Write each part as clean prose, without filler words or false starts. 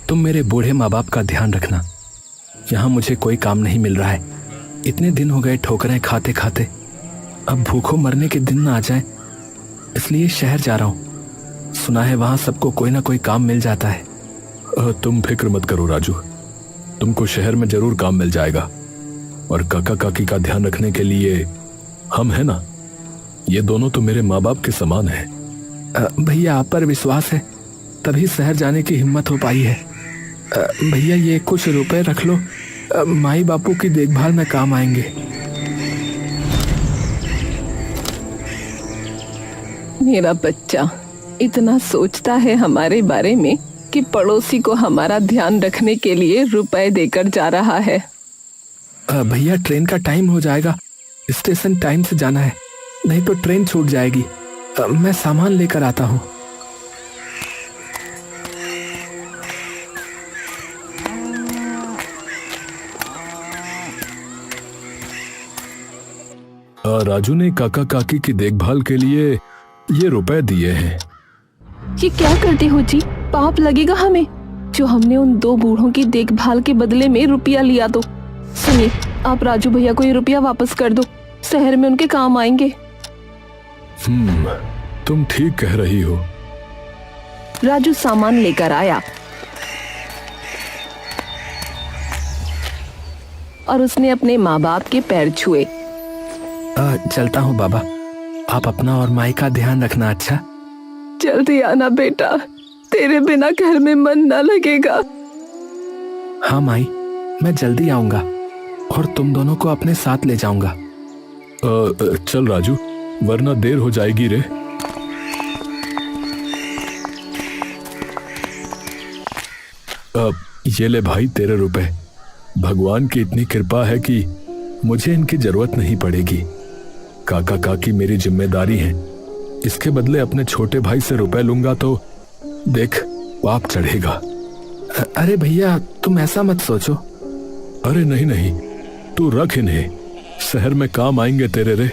तुम मेरे बूढ़े माँ बाप का ध्यान रखना। यहाँ मुझे कोई काम नहीं मिल रहा है। इतने दिन हो गए ठोकरें खाते खाते, अब भूखों मरने के दिन ना आ जाए, इसलिए शहर जा रहा हूँ। सुना है वहां सबको कोई ना कोई काम मिल जाता है। तुम फिक्र मत करो राजू, तुमको शहर में जरूर काम मिल जाएगा। और काका काकी का ध्यान रखने के लिए हम हैं ना, ये दोनों तो मेरे माँ बाप के समान हैं। भैया आप पर विश्वास है तभी शहर जाने की हिम्मत हो पाई है। भैया ये कुछ रुपए रख लो, माई बापू की देखभाल में काम आएंगे। मेरा बच्चा इतना सोचता है हमारे बारे में कि पड़ोसी को हमारा ध्यान रखने के लिए रुपए देकर जा रहा है। भैया ट्रेन का टाइम हो जाएगा, स्टेशन टाइम से जाना है, नहीं तो ट्रेन छूट जाएगी। मैं सामान लेकर आता हूँ। राजू ने काका काकी की देखभाल के लिए ये रुपए दिए हैं। ये क्या करते हो जी? पाप लगेगा हमें जो हमने उन दो बूढ़ों की देखभाल के बदले में रुपया लिया। तो सुनिए, आप राजू भैया को ये रुपया वापस कर दो, शहर में उनके काम आएंगे। तुम ठीक कह रही हो। राजू सामान लेकर आया और उसने अपने माँ बाप के पैर छुए। चलता हूँ बाबा, आप अपना और माई का ध्यान रखना। अच्छा, जल्दी आना बेटा, तेरे बिना घर में मन न लगेगा। हाँ माई, मैं जल्दी आऊंगा और तुम दोनों को अपने साथ ले जाऊंगा। चल राजू, वरना देर हो जाएगी रे। ये ले भाई तेरे रुपए। भगवान की इतनी कृपा है कि मुझे इनकी जरूरत नहीं पड़ेगी। काका काकी मेरी जिम्मेदारी है, इसके बदले अपने छोटे भाई से रुपए लूंगा तो देख पाप चढ़ेगा। अरे भैया तुम ऐसा मत सोचो। अरे नहीं नहीं, तू रख इन्हें, शहर में काम आएंगे तेरे रे।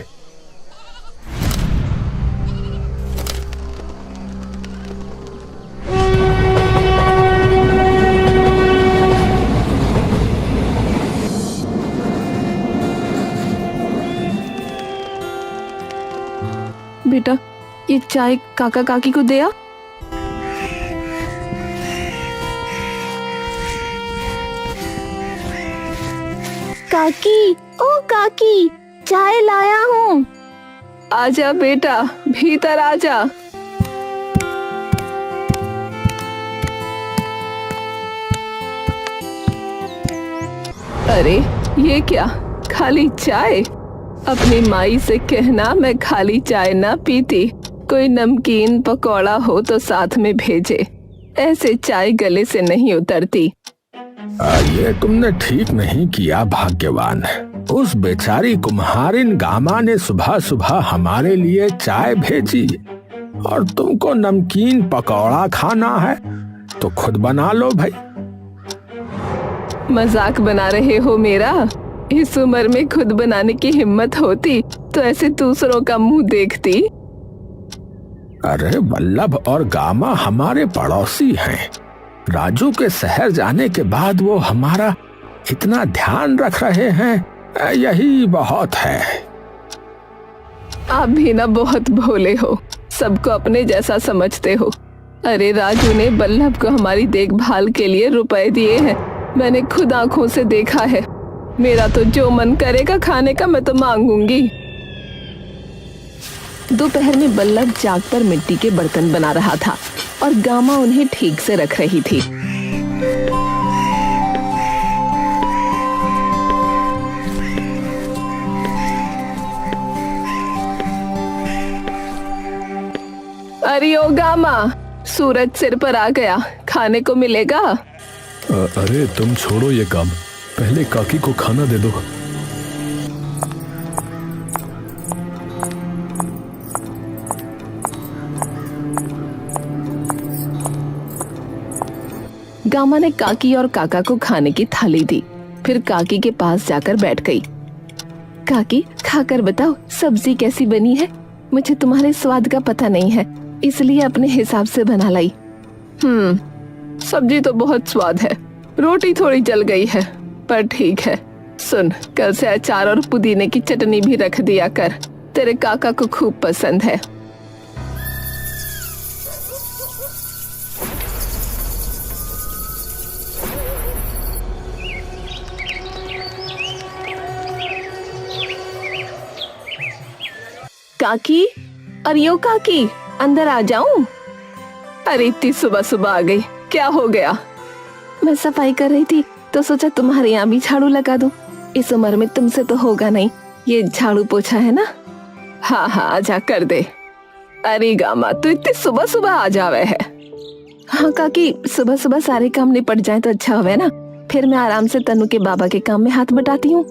बेटा ये चाय काका काकी को दे आ। काकी, ओ काकी, चाय लाया हूँ। आजा बेटा, भीतर आजा। अरे ये क्या, खाली चाय? अपनी माई से कहना मैं खाली चाय ना पीती, कोई नमकीन पकौड़ा हो तो साथ में भेजे, ऐसे चाय गले से नहीं उतरती। ये तुमने ठीक नहीं किया भाग्यवान। उस बेचारी कुम्हारिन गामा ने सुबह सुबह हमारे लिए चाय भेजी और तुमको नमकीन पकौड़ा खाना है तो खुद बना लो भाई। मजाक बना रहे हो मेरा? इस उम्र में खुद बनाने की हिम्मत होती तो ऐसे दूसरों का मुंह देखती। अरे वल्लभ और गामा हमारे पड़ोसी हैं। राजू के शहर जाने के बाद वो हमारा इतना ध्यान रख रहे हैं, यही बहुत है। आप भी ना बहुत भोले हो, सबको अपने जैसा समझते हो। अरे राजू ने वल्लभ को हमारी देखभाल के लिए रुपए दिए हैं, मैंने खुद आंखों से देखा है। मेरा तो जो मन करेगा खाने का मैं तो मांगूंगी। दोपहर में वल्लभ जाग पर मिट्टी के बर्तन बना रहा था और गामा उन्हें ठीक से रख रही थी। अरे ओ गामा, सूरज सिर पर आ गया, खाने को मिलेगा। अरे तुम छोड़ो ये काम, पहले काकी को खाना दे दो। गामा ने काकी और काका को खाने की थाली दी, फिर काकी के पास जाकर बैठ गई। काकी खाकर बताओ सब्जी कैसी बनी है, मुझे तुम्हारे स्वाद का पता नहीं है इसलिए अपने हिसाब से बना लाई। सब्जी तो बहुत स्वाद है, रोटी थोड़ी जल गई है, पर ठीक है। सुन, कल से अचार और पुदीने की चटनी भी रख दिया कर, तेरे काका को खूब पसंद है। काकी, अरे ओ काकी, अंदर आ जाऊं? अरे इतनी सुबह सुबह आ गई, क्या हो गया? मैं सफाई कर रही थी तो सोचा तुम्हारे यहाँ भी झाड़ू लगा दूं। इस उम्र में तुमसे तो होगा नहीं, ये झाड़ू पोछा है ना। हाँ हाँ, आजा कर दे। अरे गामा, तू इतनी सुबह सुबह आ जावे है। हाँ काकी, सुबह सुबह सारे काम निपट जाए तो अच्छा होवे ना, फिर मैं आराम से तनु के बाबा के काम में हाथ बटाती हूँ।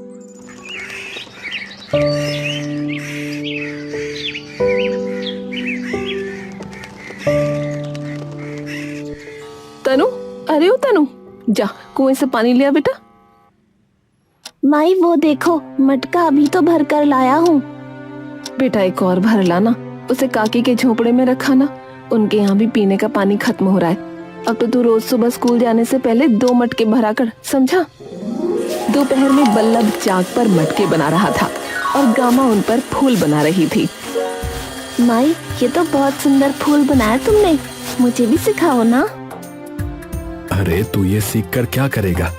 तनु, अरे ओ तनु, जा कुएं से पानी लिया बेटा। माई वो देखो, मटका अभी तो भर कर लाया हूँ। बेटा एक और भर लाना, उसे काकी के झोपड़े में रखा ना, उनके यहाँ भी पीने का पानी खत्म हो रहा है। अब तो तू रोज सुबह स्कूल जाने से पहले 2 मटके भरा कर, समझा? दोपहर में बल्लभ चाक पर मटके बना रहा था और गामा उन पर फूल बना रही थी। माई, ये तो बहुत सुंदर फूल बनाया तुमने, मुझे भी सिखाओ ना। अरे तू ये सीख कर क्या करेगा?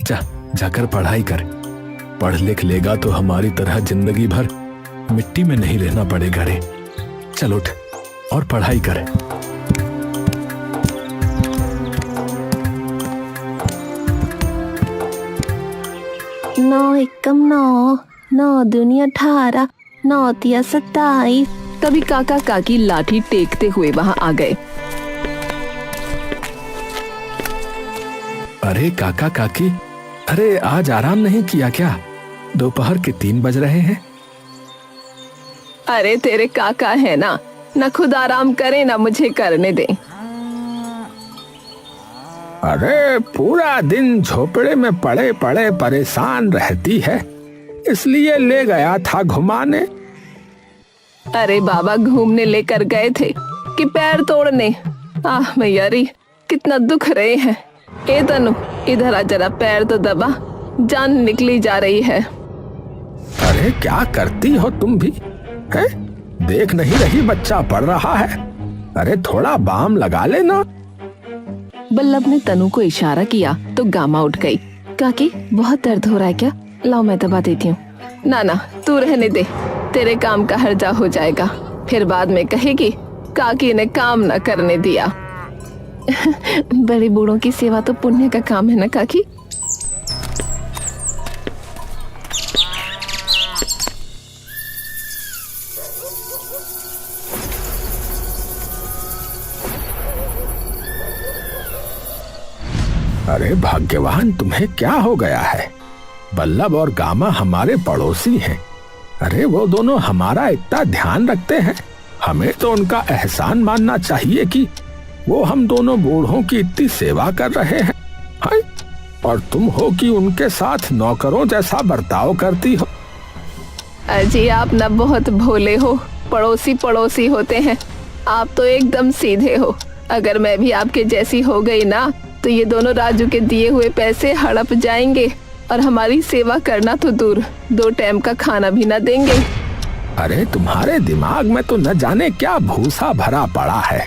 जाकर पढ़ाई कर। पढ़ लिख लेगा तो हमारी तरह जिंदगी भर मिट्टी में नहीं रहना पड़ेगा रे। चल उठ और पढ़ाई कर। नौ एकम 9, 9 दूनी 18, 9 तिया 27। तभी काका काकी लाठी टेकते हुए वहां आ गए। अरे काका काकी, अरे आज आराम नहीं किया क्या? दोपहर के 3 बज रहे हैं। अरे तेरे काका है ना, न खुद आराम करे ना मुझे करने दे। अरे पूरा दिन झोपड़े में पड़े पड़े परेशान रहती है, इसलिए ले गया था घुमाने। अरे बाबा, घूमने लेकर गए थे कि पैर तोड़ने? आह मैयारी, कितना दुख रहे हैं। ए तनु, इधर आ जरा, पैर तो दबा, जान निकली जा रही है। अरे क्या करती हो तुम भी है? देख नहीं रही बच्चा पढ़ रहा है? अरे थोड़ा बाम लगा लेना। बल्लभ ने तनु को इशारा किया तो गामा उठ गई। काकी, बहुत दर्द हो रहा है क्या? लाओ मैं दबा देती हूँ। ना ना, तू रहने दे, तेरे काम का हर्जा हो जाएगा, फिर बाद में कहेगी काकी ने काम न करने दिया। बड़े बूढ़ों की सेवा तो पुण्य का काम है ना काकी। अरे भाग्यवान, तुम्हें क्या हो गया है? बल्लभ और गामा हमारे पड़ोसी हैं। अरे वो दोनों हमारा इतना ध्यान रखते हैं, हमें तो उनका एहसान मानना चाहिए कि वो हम दोनों बूढ़ों की इतनी सेवा कर रहे हैं। हाय, और तुम हो कि उनके साथ नौकरों जैसा बर्ताव करती हो। अजी आप ना बहुत भोले हो, पड़ोसी पड़ोसी होते हैं, आप तो एकदम सीधे हो। अगर मैं भी आपके जैसी हो गई ना तो ये दोनों राजू के दिए हुए पैसे हड़प जाएंगे और हमारी सेवा करना तो दूर, 2 टाइम का खाना भी ना देंगे। अरे तुम्हारे दिमाग में तो न जाने क्या भूसा भरा पड़ा है।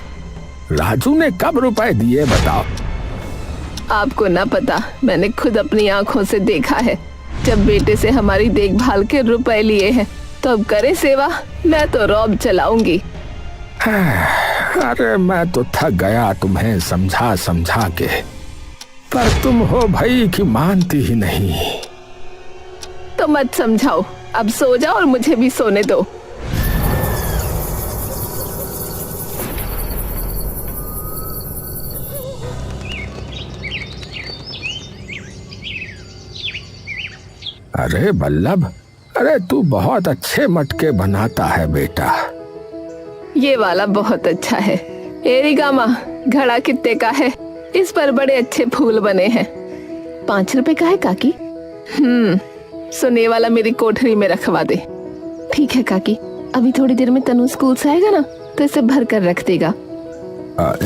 राजू ने कब रुपए दिए बताओ? आपको ना पता, मैंने खुद अपनी आंखों से देखा है। जब बेटे से हमारी देखभाल के रुपए लिए हैं तो अब करे सेवा, मैं तो रौब चलाऊंगी। अरे मैं तो थक गया तुम्हें समझा समझा के, पर तुम हो भाई कि मानती ही नहीं। तो मत समझाओ, अब सो जाओ और मुझे भी सोने दो। अरे बल्लभ, अरे तू बहुत अच्छे मटके बनाता है बेटा। ये वाला बहुत अच्छा है। एरी गामा, घड़ा कितने का है? इस पर बड़े अच्छे फूल बने हैं। 5 रुपए का है काकी। सुने वाला मेरी कोठरी में रखवा दे। ठीक है काकी, अभी थोड़ी देर में तनु स्कूल से आएगा ना तो इसे भर कर रख देगा।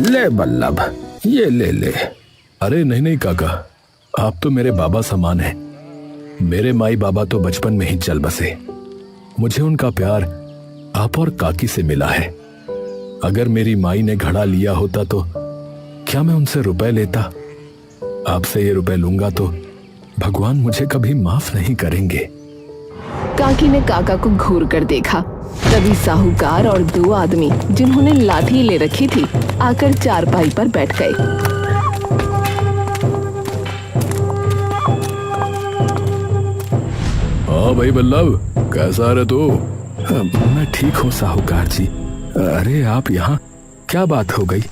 ले बल्लभ, ये ले ले। अरे नहीं नहीं काका, आप तो मेरे बाबा समान हैं। मेरे माई बाबा तो बचपन में ही चल बसे। मुझे उनका प्यार आप और काकी से मिला है। अगर मेरी माई ने घड़ा लिया होता तो क्या मैं उनसे रुपए लेता? आपसे ये रुपए लूंगा तो भगवान मुझे कभी माफ नहीं करेंगे। काकी ने काका को घूर कर देखा। तभी साहूकार और दो आदमी जिन्होंने लाठी ले रखी थी आकर चारपाई पर बैठ गए। हाँ भाई बल्लभ, कैसा है तू? मैं ठीक हूँ साहूकार जी। अरे आप यहाँ, क्या बात हो गई?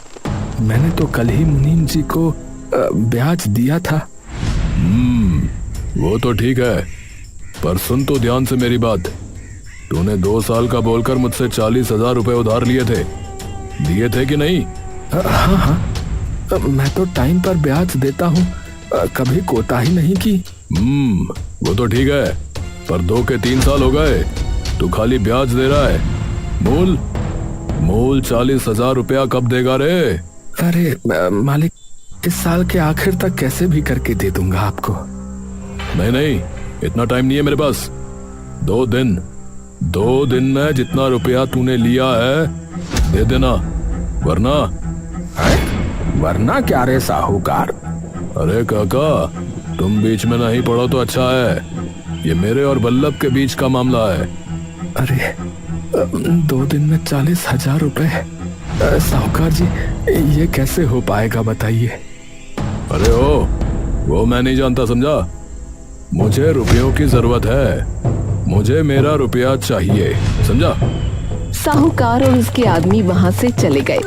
मैंने तो कल ही मुनीम जी को ब्याज दिया था। वो तो ठीक है, पर सुन तो ध्यान से मेरी बात। तूने 2 साल का बोलकर मुझसे 40,000 रुपए उधार लिए थे, दिए थे कि नहीं? हाँ हाँ, मैं तो टाइम पर ब्याज देता हूँ, कभी कोताही नहीं की। वो तो ठीक है, पर 2 के 3 साल हो गए, तू खाली ब्याज दे रहा है। मूल 40,000 रुपया कब देगा रे? अरे मालिक, इस साल के आखिर तक कैसे भी करके दे दूंगा आपको। नहीं, इतना टाइम नहीं है मेरे पास। 2 दिन में जितना रुपया तूने लिया है दे देना, वरना क्या रे साहूकार? अरे काका, तुम बीच में नहीं पड़ो तो अच्छा है। ये मेरे और बल्लभ के बीच का मामला है। अरे 2 दिन में 40,000 रुपए? साहूकार जी, ये कैसे हो पाएगा बताइए। अरे वो मैं नहीं जानता, समझा? मुझे रुपयों की जरूरत है, मुझे मेरा रुपया चाहिए, समझा? साहूकार और उसके आदमी वहां से चले गए।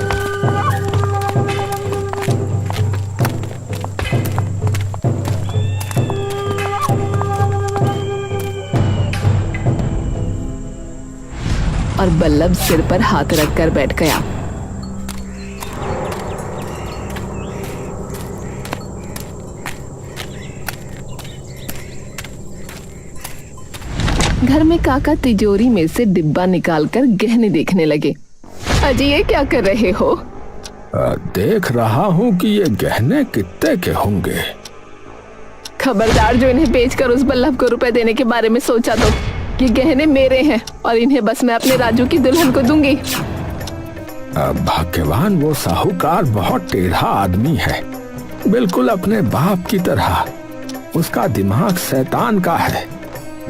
और बल्लभ सिर पर हाथ रखकर बैठ गया। घर में काका तिजोरी में से डिब्बा निकालकर गहने देखने लगे। अजी, ये क्या कर रहे हो? देख रहा हूँ कि ये गहने कितने के होंगे। खबरदार, जो इन्हें बेचकर उस बल्लभ को रुपए देने के बारे में सोचा तो। ये गहने मेरे हैं और इन्हें बस मैं अपने राजू की दुल्हन को दूंगी। भाग्यवान वो साहूकार बहुत टेढ़ा आदमी है, बिल्कुल अपने बाप की तरह। उसका दिमाग शैतान का है।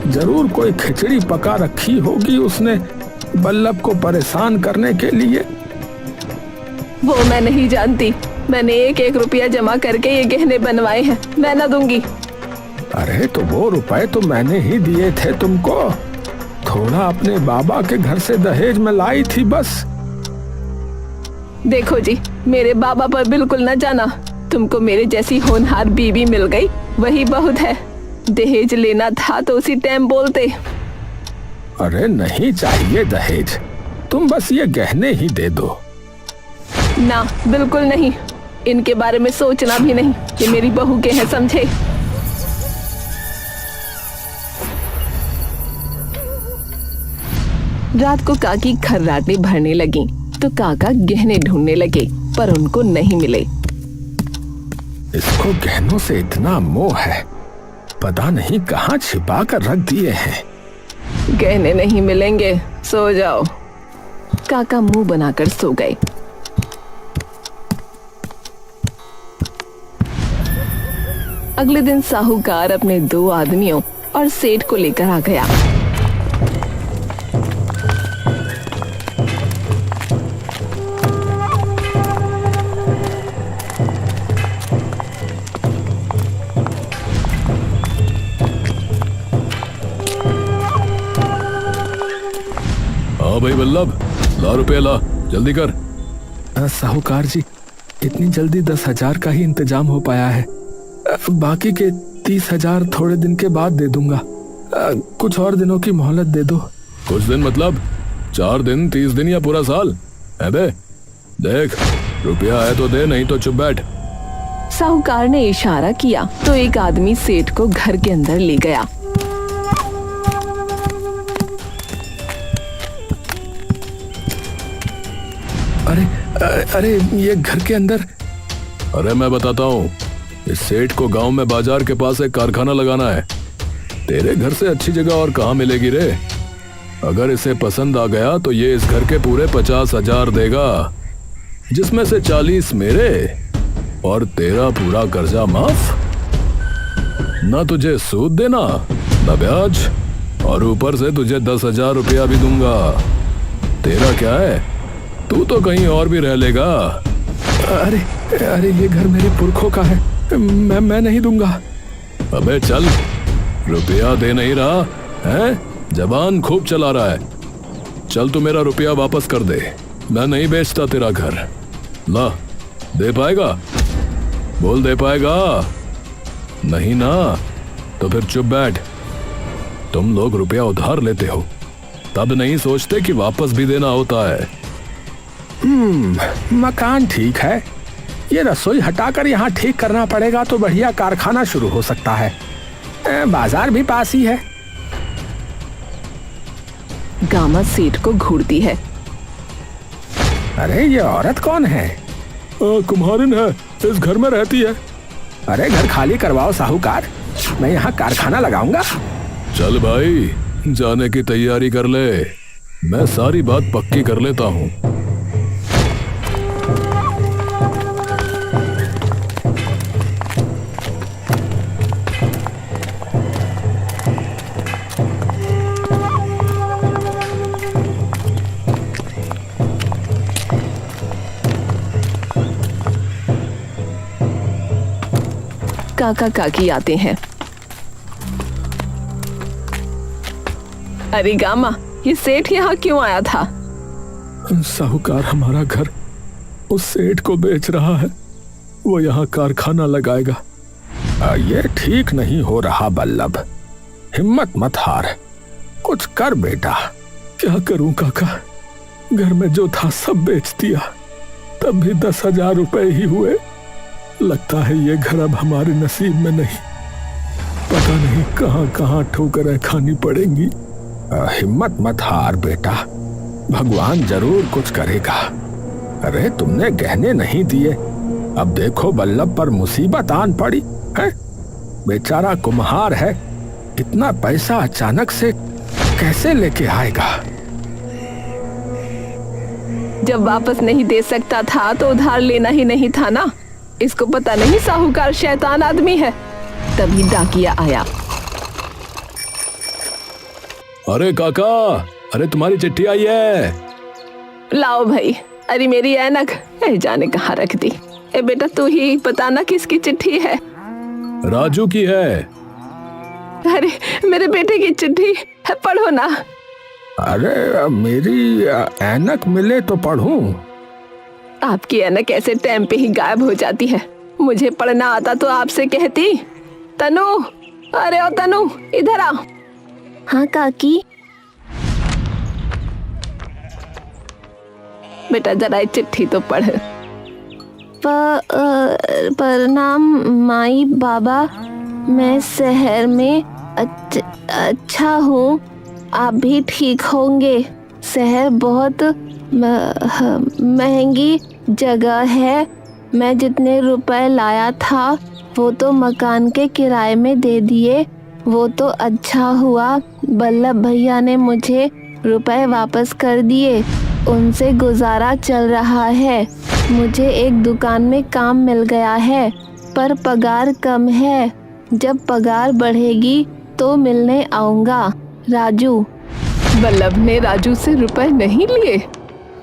जरूर कोई खिचड़ी पका रखी होगी उसने बल्लभ को परेशान करने के लिए। वो मैं नहीं जानती। मैंने 1-1 रुपया जमा करके ये गहने बनवाए हैं, मैं ना दूंगी। अरे तो वो रुपए तो मैंने ही दिए थे तुमको। थोड़ा अपने बाबा के घर से दहेज में लाई थी बस। देखो जी, मेरे बाबा पर बिल्कुल न जाना। तुमको मेरे जैसी होनहार बीवी मिल गई, वही बहुत है। दहेज लेना था तो उसी टाइम बोलते। अरे नहीं चाहिए दहेज, तुम बस ये गहने ही दे दो। ना, बिल्कुल नहीं। इनके बारे में सोचना भी नहीं। ये मेरी बहू के हैं, समझे? रात को काकी खर्राटे भरने लगी तो काका गहने ढूंढने लगे, पर उनको नहीं मिले। इसको गहनों से इतना मोह है, पता नहीं कहाँ छिपा कर रख दिए हैं। गहने नहीं मिलेंगे, सो जाओ। काका मुंह बनाकर सो गए। अगले दिन साहूकार अपने 2 आदमियों और सेठ को लेकर आ गया। हाँ भाई बल्लभ, ला रुपया ला, जल्दी कर। साहूकार जी, इतनी जल्दी 10,000 का ही इंतजाम हो पाया है। बाकी के 30,000 थोड़े दिन के बाद दे दूंगा। कुछ और दिनों की मोहलत दे दो। कुछ दिन मतलब 4 दिन, 30 दिन या पूरा साल? है बे, देख रुपया है तो दे, नहीं तो चुप बैठ। साहूकार ने इशारा किया तो एक आदमी सेठ को घर के अंदर ले गया। अरे ये घर के अंदर। अरे मैं बताता हूँ, इस सेठ को गांव में बाजार के पास एक कारखाना लगाना है। तेरे घर से अच्छी जगह और कहाँ मिलेगी रे? अगर इसे पसंद आ गया तो ये इस घर के पूरे 50,000 देगा, जिसमें से 40 मेरे और तेरा पूरा कर्जा माफ। ना तुझे सूद देना ना ब्याज, और ऊपर से तुझे 10,000 रुपया भी दूंगा। तेरा क्या है, तू तो कहीं और भी रह लेगा। अरे अरे ये घर मेरे पुरखों का है, मैं नहीं दूंगा। अबे चल, रुपया दे नहीं रहा है, जबान खूब चला रहा है। चल तू मेरा रुपया वापस कर दे, मैं नहीं बेचता तेरा घर। ला, दे पाएगा? बोल दे पाएगा? नहीं ना, तो फिर चुप बैठ। तुम लोग रुपया उधार लेते हो, तब नहीं सोचते कि वापस भी देना होता है। मकान ठीक है, ये रसोई हटाकर यहाँ ठीक करना पड़ेगा तो बढ़िया कारखाना शुरू हो सकता है। बाजार भी पास ही है। गामा सेठ को घूरती है। अरे ये औरत कौन है? कुम्हारिन है, इस घर में रहती है। अरे घर खाली करवाओ साहूकार, मैं यहाँ कारखाना लगाऊंगा। चल भाई, जाने की तैयारी कर ले, मैं सारी बात पक्की कर लेता हूँ। काका काकी आते हैं। अरे गामा, ये सेठ यहाँ क्यों आया था? साहूकार हमारा घर उस सेठ को बेच रहा है, वो यहाँ कारखाना लगाएगा। ये ठीक नहीं हो रहा बल्लभ, हिम्मत मत हार, कुछ कर बेटा। क्या करूं काका, घर में जो था सब बेच दिया, तब भी 10,000 रुपए ही हुए। लगता है ये घर अब हमारे नसीब में नहीं, पता नहीं कहां कहां ठोकरें खानी पड़ेंगी। हिम्मत मत हार बेटा, भगवान जरूर कुछ करेगा। अरे तुमने गहने नहीं दिए, अब देखो बल्लभ पर मुसीबत आन पड़ी है। बेचारा कुम्हार है, इतना पैसा अचानक से कैसे लेके आएगा? जब वापस नहीं दे सकता था तो उधार लेना ही नहीं था ना। इसको पता नहीं साहूकार शैतान आदमी है। तभी डाकिया आया। अरे काका, अरे तुम्हारी चिट्ठी आई है। लाओ भाई। अरे मेरी ऐनक जाने कहाँ रख दी। ए बेटा तू ही बताना किसकी चिट्ठी है? राजू की है। अरे मेरे बेटे की चिट्ठी है, पढ़ो ना। अरे मेरी ऐनक मिले तो पढ़ूं। आपकी ऐनक ऐसे टाइम पे ही गायब हो जाती है। मुझे पढ़ना आता तो आपसे कहती। तनु, अरे ओ तनु, इधर आ। हाँ काकी। बेटा जरा ये चिट्ठी तो पढ़। प्रणाम माई बाबा, मैं शहर में अच्छा हूँ, आप भी ठीक होंगे। शहर बहुत महंगी जगह है। मैं जितने रुपए लाया था वो तो मकान के किराए में दे दिए। वो तो अच्छा हुआ बल्लभ भैया ने मुझे रुपए वापस कर दिए, उनसे गुजारा चल रहा है। मुझे एक दुकान में काम मिल गया है, पर पगार कम है। जब पगार बढ़ेगी तो मिलने आऊँगा। राजू। बल्लभ ने राजू से रुपए नहीं लिए।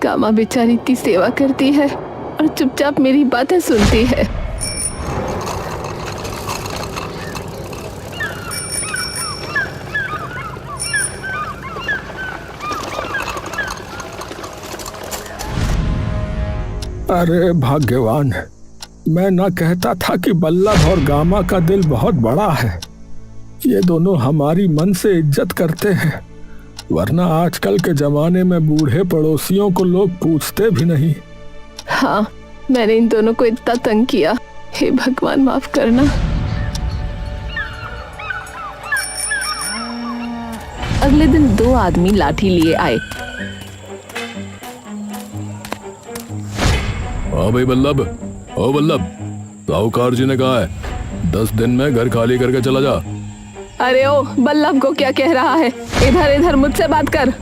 कामा बेचारी की सेवा करती है और चुपचाप मेरी बातें सुनती है। अरे भाग्यवान, मैं ना कहता था कि बल्लभ और गामा का दिल बहुत बड़ा है। ये दोनों हमारी मन से इज्जत करते हैं, वरना आजकल के जमाने में बूढ़े पड़ोसियों को लोग पूछते भी नहीं। हाँ, मैंने इन दोनों को इतना तंग किया। हे भगवान माफ करना। अगले दिन 2 आदमी लाठी लिए आए। हाँ भाई बल्लभ, ओ बल्लभ, साहूकार जी ने कहा है 10 दिन में घर खाली करके चला जा। अरे ओ, बल्लभ को क्या कह रहा है? इधर इधर मुझसे बात कर।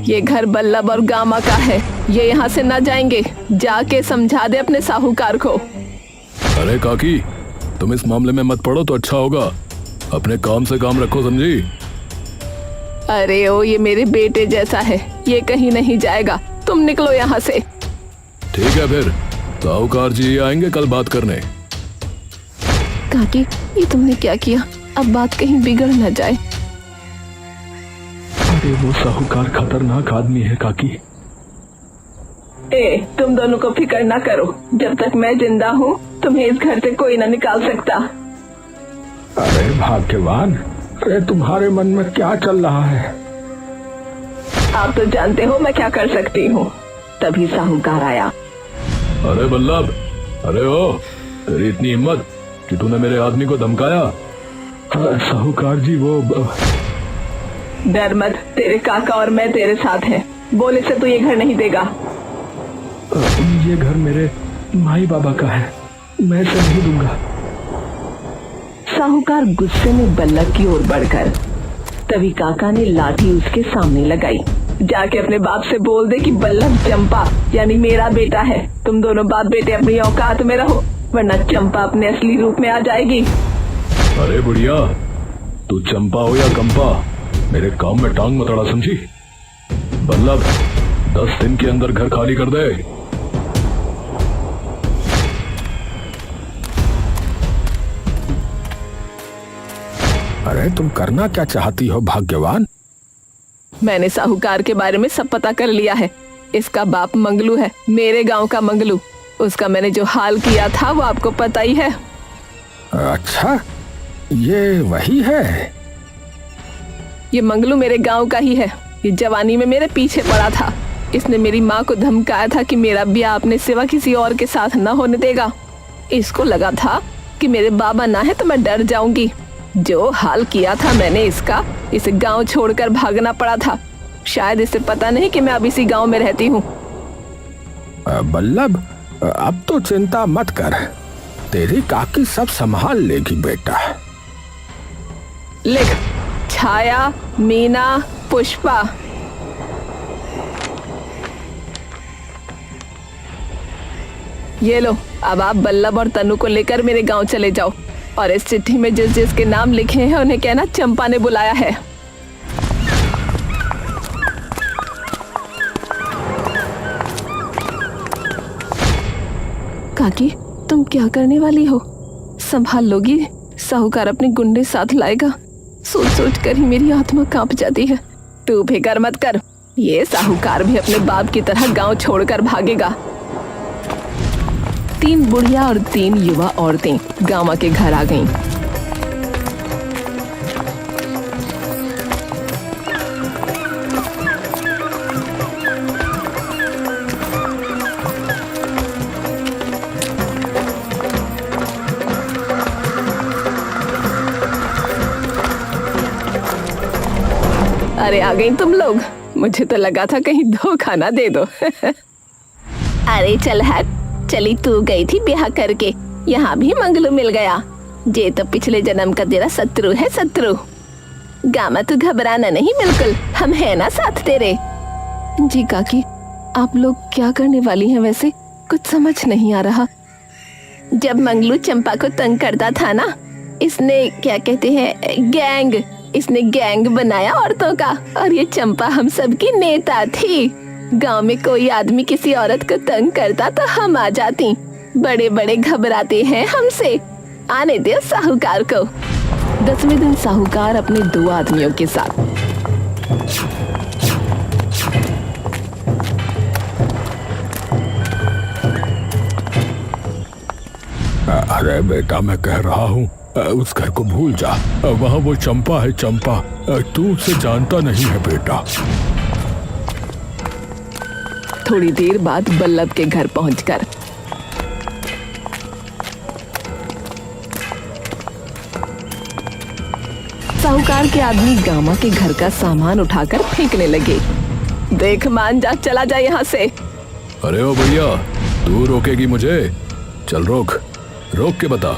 ये घर बल्लभ और गामा का है, ये यहाँ से ना जाएंगे। जाके समझा दे अपने साहूकार को। अरे काकी, तुम इस मामले में मत पड़ो तो अच्छा होगा। अपने काम से काम रखो, समझी? अरे ओ, ये मेरे बेटे जैसा है, ये कहीं नहीं जाएगा। तुम निकलो यहाँ से। ठीक है फिर, साहूकार जी आएंगे कल बात करने। काकी, ये तुमने क्या किया? अब बात कहीं बिगड़ न जाए। अरे वो साहूकार खतरनाक आदमी है काकी। तुम दोनों को फिक्र ना करो। जब तक मैं जिंदा हूँ तुम्हें इस घर से कोई ना निकाल सकता। अरे भाग्यवान, अरे तुम्हारे मन में क्या चल रहा है? आप तो जानते हो मैं क्या कर सकती हूँ। तभी साहूकार आया। अरे बल्लभ, अरे ओ, तेरी इतनी हिम्मत कि तूने मेरे आदमी को धमकाया? साहूकार जी, वो डर मत, तेरे काका और मैं तेरे साथ हैं। बोले से तू ये घर नहीं देगा। ये घर मेरे माई बाबा का है, मैं इसे नहीं दूंगा। साहूकार गुस्से में बल्लभ की ओर बढ़कर, तभी काका ने लाठी उसके सामने लगाई। जाके अपने बाप से बोल दे कि बल्लभ चंपा यानी मेरा बेटा है। तुम दोनों बाप बेटे अपनी औकात में रहो, वरना चंपा अपने असली रूप में आ जाएगी। अरे बुढ़िया, तू चंपा हो या कंपा, मेरे काम में टांग मत अड़ा, समझी? बल्लभ, 10 दिन के अंदर घर खाली कर दे। अरे तुम करना क्या चाहती हो भाग्यवान? मैंने साहूकार के बारे में सब पता कर लिया है। इसका बाप मंगलू है, मेरे गांव का मंगलू। उसका मैंने जो हाल किया था वो आपको पता ही है। अच्छा, ये वही है? ये मंगलू मेरे गांव का ही है। ये जवानी में मेरे पीछे पड़ा था। इसने मेरी माँ को धमकाया था कि मेरा ब्याह अपने सिवा किसी और के साथ न होने देगा। इसको लगा था कि मेरे बाबा ना है तो मैं डर जाऊंगी। जो हाल किया था मैंने इसका, इसे गांव छोड़कर भागना पड़ा था। शायद इसे पता नहीं कि मैं अब इसी गांव में रहती हूँ। बल्लभ, अब तो चिंता मत कर, तेरी काकी सब संभाल लेगी बेटा। लिख, छाया, मीना, पुष्पा। ये लो, अब आप बल्लभ और तनु को लेकर मेरे गांव चले जाओ और इस चिट्ठी में जिस जिस के नाम लिखे हैं उन्हें कहना चंपा ने बुलाया है। काकी, तुम क्या करने वाली हो? संभाल लोगी? साहूकार अपने गुंडे साथ लाएगा। सोच सोच कर ही मेरी आत्मा कांप जाती है। तू फिक्र मत कर, ये साहूकार भी अपने बाप की तरह गांव छोड़कर भागेगा। 3 बुढ़िया और 3 युवा औरतें गामा के घर आ गईं। अरे आ गई तुम लोग, मुझे तो लगा था कहीं धोखा ना दे दो। अरे चल हट, चली तू गई थी ब्याह करके, यहाँ भी मंगलू मिल गया। जे तो पिछले जन्म का तेरा शत्रु है, शत्रु। गामा तू घबराना नहीं, बिल्कुल हम है ना साथ तेरे। जी काकी, आप लोग क्या करने वाली हैं वैसे? कुछ समझ नहीं आ रहा। जब मंगलू चंपा को तंग करता था ना, इसने क्या कहते हैं गैंग, इसने गैंग बनाया औरतों का, और ये चंपा हम सबकी नेता थी। गांव में कोई आदमी किसी औरत को तंग करता तो हम आ जाती। बड़े बड़े घबराते हैं हमसे। आने दे साहूकार को। 10वें दिन साहूकार अपने 2 आदमियों के साथ अरे बेटा, मैं कह रहा हूँ उस घर को भूल जा। वहाँ वो चंपा है, चंपा। तू उसे जानता नहीं है बेटा। थोड़ी देर बाद बल्लभ के घर पहुंचकर साहूकार के आदमी गामा के घर का सामान उठाकर फेंकने लगे। देख मान जा, चला जा यहाँ से। अरे ओ भैया, तू रोकेगी मुझे? चल रोक, रोक के बता।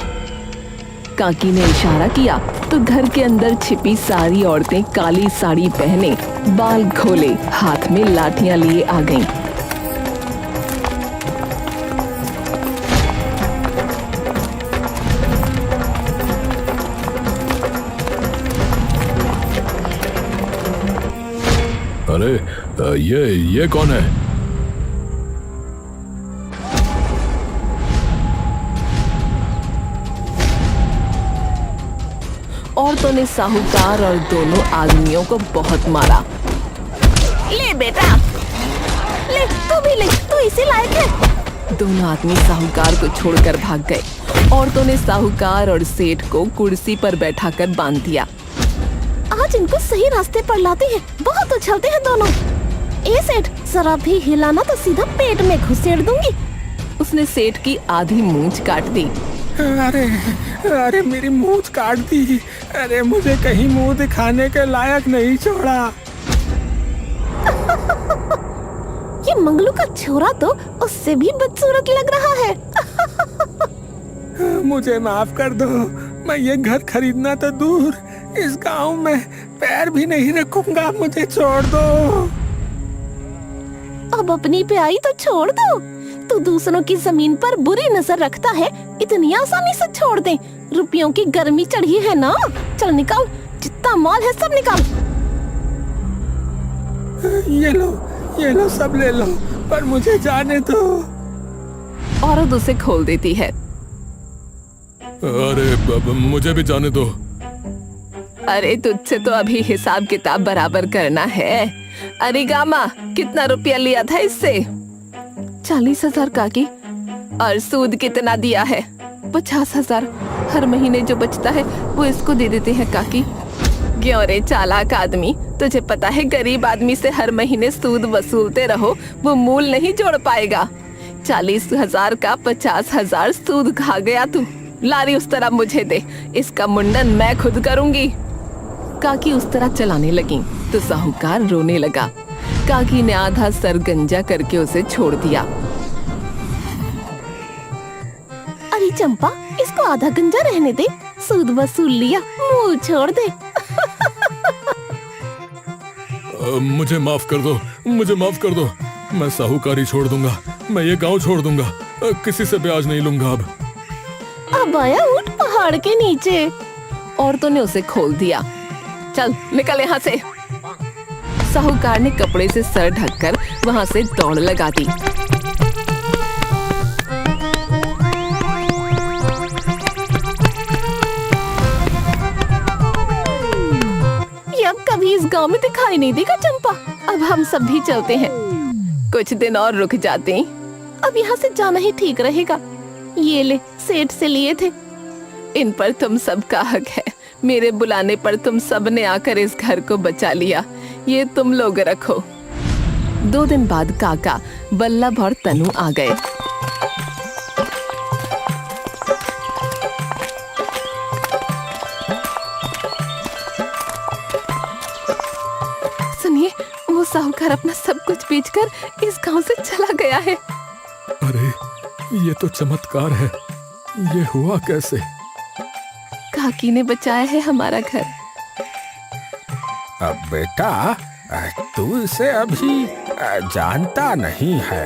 काकी ने इशारा किया तो घर के अंदर छिपी सारी औरतें काली साड़ी पहने, बाल खोले, हाथ में लाठियां लिए आ गईं। अरे ये कौन है? औरतों ने साहूकार और दोनों आदमियों को बहुत मारा। ले बेटा, ले तू भी ले, तू इसी लायक है। दोनों आदमी साहूकार को छोड़कर भाग गए। औरतों ने साहूकार और सेठ को कुर्सी पर बैठाकर बांध दिया। आज इनको सही रास्ते पर लाते हैं, बहुत उछलते हैं दोनों। ए सेठ, जरा भी हिलाना तो सीधा पेट में घुसेड़ दूंगी। उसने सेठ की आधी मूंछ काट दी। अरे अरे मेरी मूंछ काट दी। अरे मुझे कहीं मुंह दिखाने के लायक नहीं छोड़ा। ये मंगलू का छोरा तो उससे भी बदसूरत लग रहा है। मुझे माफ कर दो, मैं ये घर खरीदना तो दूर, इस गांव में पैर भी नहीं रखूंगा। मुझे छोड़ दो। अब अपनी पे आई तो छोड़ दो। तू दूसरों की जमीन पर बुरी नजर रखता है, इतनी आसानी से छोड़ दे। रुपयों की गर्मी चढ़ी है ना, चल निकाल, जितना माल है सब निकाल। ये लो सब ले लो, पर मुझे जाने दो। औरत उसे खोल देती है। अरे मुझे भी जाने दो। अरे तुझसे तो अभी हिसाब किताब बराबर करना है। अरे गामा, कितना रुपया लिया था इससे? 40,000 काकी। और सूद कितना दिया है? 50,000। हर महीने जो बचता है वो इसको दे देते हैं काकी। क्यों रे चालाक आदमी, तुझे पता है गरीब आदमी से हर महीने सूद वसूलते रहो, वो मूल नहीं जोड़ पाएगा। 40,000 का 50,000 सूद खा गया तू। लारी उस तरह मुझे दे, इसका मुंडन मैं खुद करूंगी। काकी उस तरह चलाने लगी तो साहूकार रोने लगा। काकी ने आधा सर गंजा करके उसे छोड़ दिया। अरे चंपा, इसको आधा गंजा रहने दे, सूद वसूल लिया, मुंह छोड़ दे। मुझे माफ कर दो, मुझे माफ कर दो। मैं साहूकारी छोड़ दूंगा, मैं ये गांव छोड़ दूंगा, किसी से ब्याज नहीं लूंगा अब आया ऊंट पहाड़ के नीचे। औरतों ने उसे खोल दिया। चल निकल यहाँ से। साहूकार ने कपड़े से सर ढककर वहाँ से दौड़ लगा दी। ये अब कभी इस गांव में दिखाई नहीं देगा चंपा। अब हम सब भी चलते हैं। कुछ दिन और रुक जाते। अब यहाँ से जाना ही ठीक रहेगा। ये ले, सेठ से लिए थे। इन पर तुम सबका हक है। मेरे बुलाने पर तुम सब ने आकर इस घर को बचा लिया। ये तुम लोग रखो। 2 दिन बाद काका, बल्लभ और तनु आ गए। सुनिए, वो साहूकार अपना सब कुछ बेचकर इस गांव से चला गया है। अरे ये तो चमत्कार है, ये हुआ कैसे? काकी ने बचाया है हमारा घर। अब बेटा, तू इसे अभी जानता नहीं है।